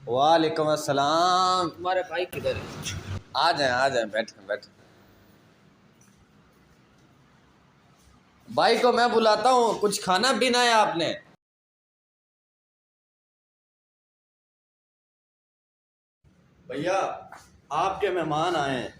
वालेकुम अस्सलाम। तुम्हारे भाई किधर है? आ जाए बैठे बैठे। भाई को मैं बुलाता हूँ, कुछ खाना पीना है आपने? भैया आपके मेहमान आए हैं।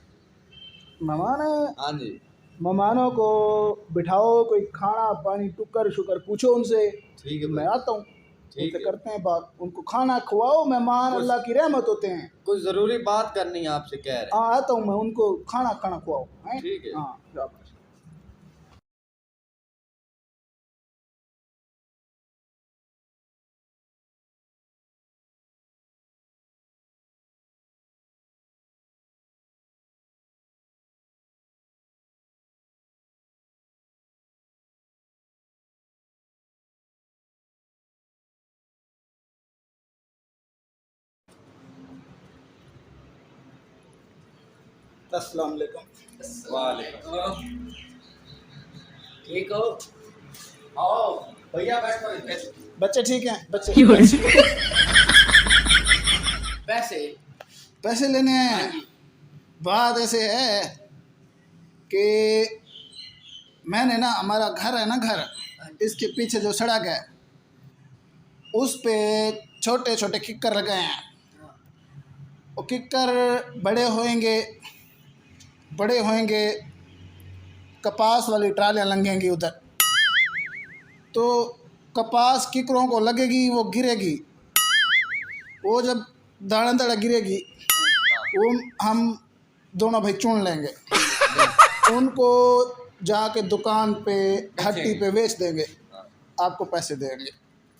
मेहमान है? हाँ जी। मेहमानों को बिठाओ, कोई खाना पानी टुकर शुकर पूछो उनसे। ठीक है मैं भाई। आता हूँ, ठीक उनसे है। करते हैं बात। उनको खाना खवाओ, मेहमान अल्लाह की रहमत होते हैं। कुछ जरूरी बात करनी है आपसे, कह रहे हैं। हाँ आता हूँ मैं, उनको खाना खवाओ हैं? ठीक है। हाँ शाबाश। अस्सलाम वालेकुम। वालेकुम। ठीक हो? आओ भैया बैठो इधर। बच्चे ठीक हैं? बच्चे पैसे? पैसे लेने आए हैं? बात ऐसे है कि मैंने ना, हमारा घर है ना, घर इसके पीछे जो सड़क है उस पे छोटे छोटे किक्कर लगाए हैं। वो किक्कर बड़े होएंगे, कपास वाली ट्रालियाँ लंघेंगी उधर, तो कपास किकरों को लगेगी, वो गिरेगी। वो जब दाड़ा दाड़ा गिरेगी वो हम दोनों भाई चुन लेंगे, उनको जाके दुकान पे हट्टी पे बेच देंगे, आपको पैसे देंगे।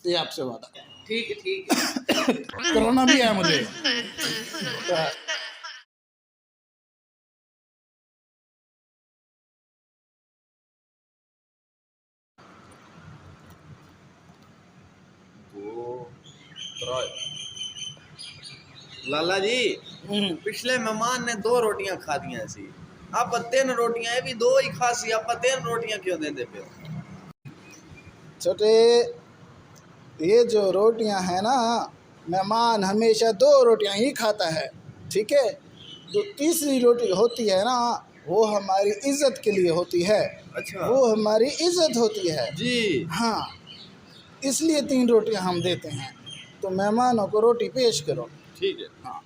ये आपसे वादा। ठीक है ठीक है। कोरोना भी है मुझे। लाला जी, पिछले मेहमान ने 2 रोटियां खा दिया सी, आप 3 रोटियां, ये भी 2 ही खा सी, आप 3 रोटियां क्यों देते पे हो? छोटे, ये जो रोटियां हैं ना, मेहमान हमेशा 2 रोटियां ही खाता है, ठीक है। जो तीसरी रोटी होती है ना, वो हमारी इज्जत के लिए होती है। अच्छा। वो हमारी इज्जत होती है जी। हाँ, इसलिए 3 रोटियां हम देते हैं। तो मेहमानों को रोटी पेश करो। ठीक है। हाँ।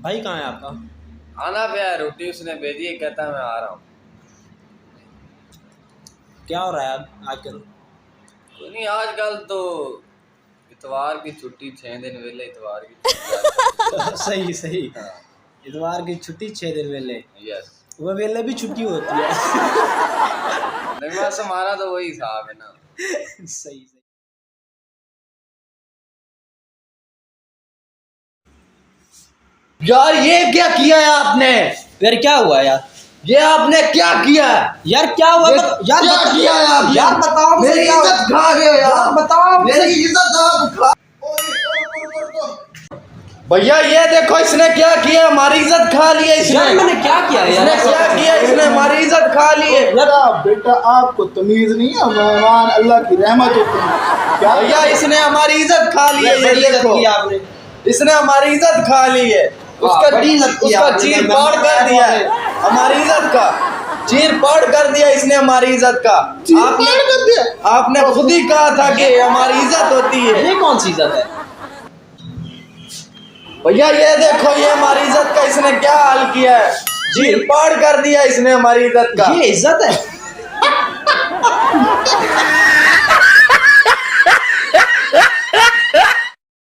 भाई कहाँ है आपका? आना पे है, रोटी उसने भेजी है, कहता है मैं आ रहा हूँ। क्या हो रहा है आजकल? कोई नहीं, आजकल तो इतवार की छुट्टी 6 दिन वेले, इतवार की छुट्टी। सही सही। हाँ। इतवार की छुट्टी 6 दिन वेले। यस। वो वेले भी छुट्टी होती है। नहीं, बस हमारा तो वही हिसाब है ना। सही सही। यार ये क्या किया है आपने? यार क्या हुआ यार? ये आपने क्या किया है? यार क्या हुआ? यार क्या किया है आपने? यार बताओ, मेरी इज्जत खा गए यार, बताओ मेरी इज्जत आप खा। भैया ये देखो, इसने क्या किया, हमारी इज्जत खा ली है इसने। यार मैंने क्या किया यार? इसने क्या किया, इसने हमारी इज्जत खा ली है। बेटा आपको तमीज नहीं है, मेहमान अल्लाह की रहमत होती है। क्या भैया इसने हमारी इज्जत खा ली है, ये देखो, आपने इसने हमारी इज्जत खा ली है। उसका चीर पाड़ कर दिया है हमारी इज्जत का, चीर पाड़ कर दिया इसने हमारी इज्जत का। आपने खुद ही कहा था कि हमारी इज्जत होती है। ये कौन सी इज्जत है? भैया ये देखो, ये हमारी इज्जत का इसने क्या हाल किया है, चीर पाड़ कर दिया इसने हमारी इज्जत का। ये इज्जत है?